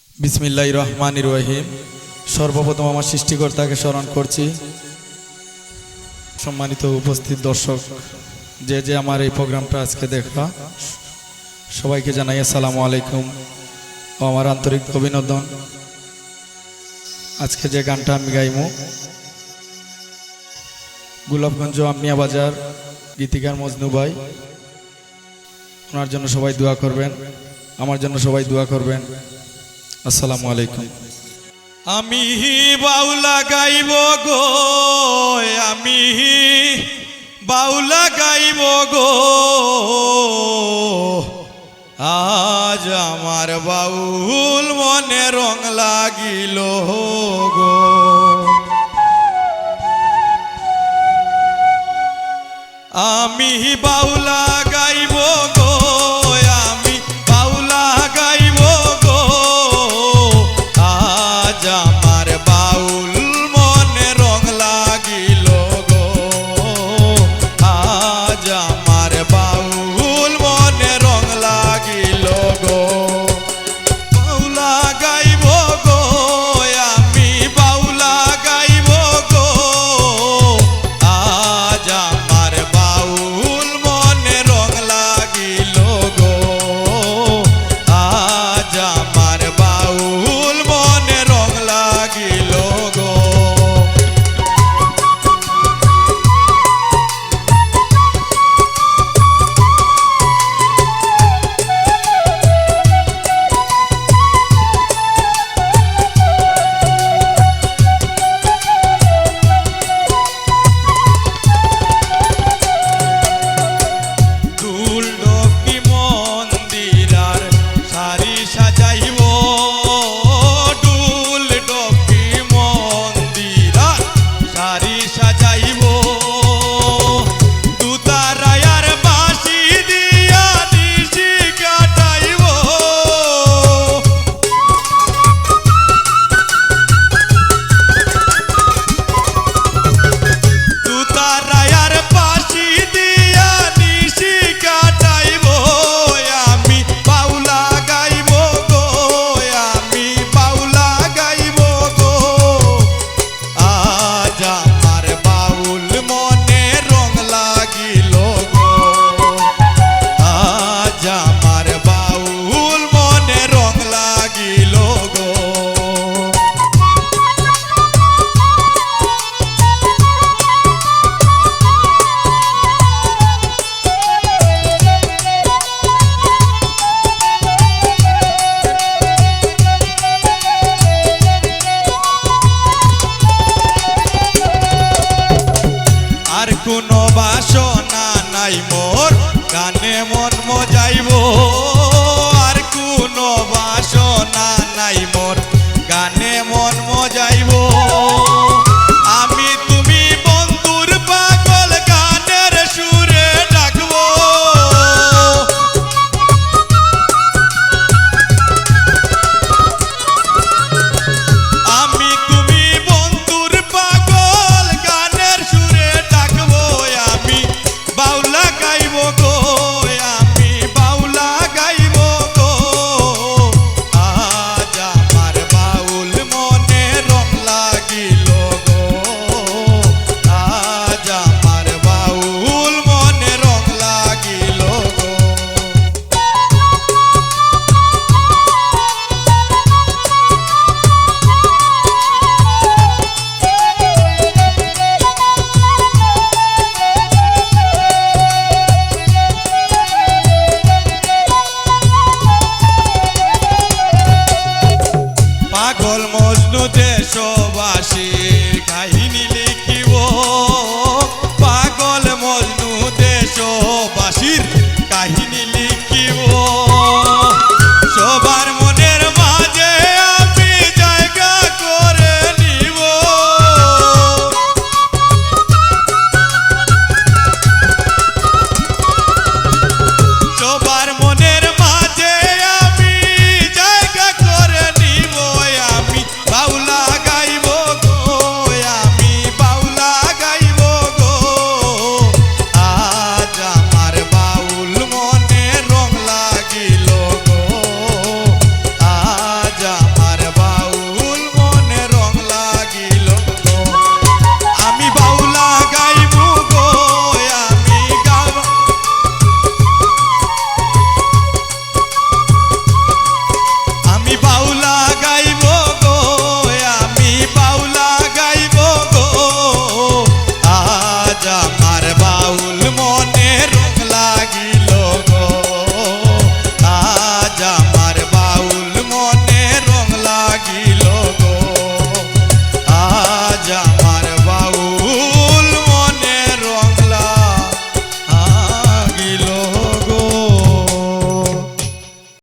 বিসমিল্লাহির রহমানির রহিম। সর্বপ্রথম আমার সৃষ্টিকর্তাকে স্মরণ করছি। সম্মানিত উপস্থিত দর্শক, যে আমার এই প্রোগ্রামটা আজকে দেখবা, সবাইকে জানাই আসসালামু আলাইকুম ও আমার আন্তরিক অভিনন্দন। আজকে যে গানটা আমি গাইমু, গোলাপগঞ্জ আমিয়া বাজার গীতিকার মজনু ভাই, ওনার জন্য সবাই দোয়া করবেন, আমার জন্য সবাই দোয়া করবেন। আসসালামু আলাইকুম। আমি বাউলা গাইব গো, আমি বাউলা গাইব গো, আজ আমার বাউল মনে রং লাগিল গো। আমি বাউলা গাইব গো, আমি বাউলা গাইব গো, আজ আমার বাউল মনে রং লাগিল গো, আজ আমার বাউল মনে রং লাগিল গো। বাউলা গাইব গো, আমি বাউলা গাইব গো, আজ আমার বাউল মনে রং লাগিল গো, আজ আমার বাউল মনে রং লাগিল গো। দুলডকি মন্দিরার সারি সাজাইব, দুলডকি মন্দিরার সারি সাজাইব, দুতারায়ার বাঁশি দিয়া নিশি কাটাইব, দুতারায়ার বাঁশি দিয়া নিশি কাটাইব। আমি বাউলা গাইব গো, আমি বাউলা গাইব গো, আজ আমার বাউল মনে রং লাগিল গো, আজ আমার বাউল মনে রং লাগিল গো। আর কোনো বাসনা নাই মোর, গানে মন মজাইব, আর কোনো বাসনা নাই মোর, গানে মন মজাইব। আমি তুমি বন্ধুর পাগল গানের সুরে ডাকবো, আমি তুমি বন্ধুর পাগল গানের সুরে ডাকবো। আমি বাউলা গাইব গো, আমি বাউলা গাইব গো, আজ আমার বাউল মনে রং লাগিল গো, আজ আমার বাউল মনে রং লাগিল গো। পাগল মজনু দেশবাসী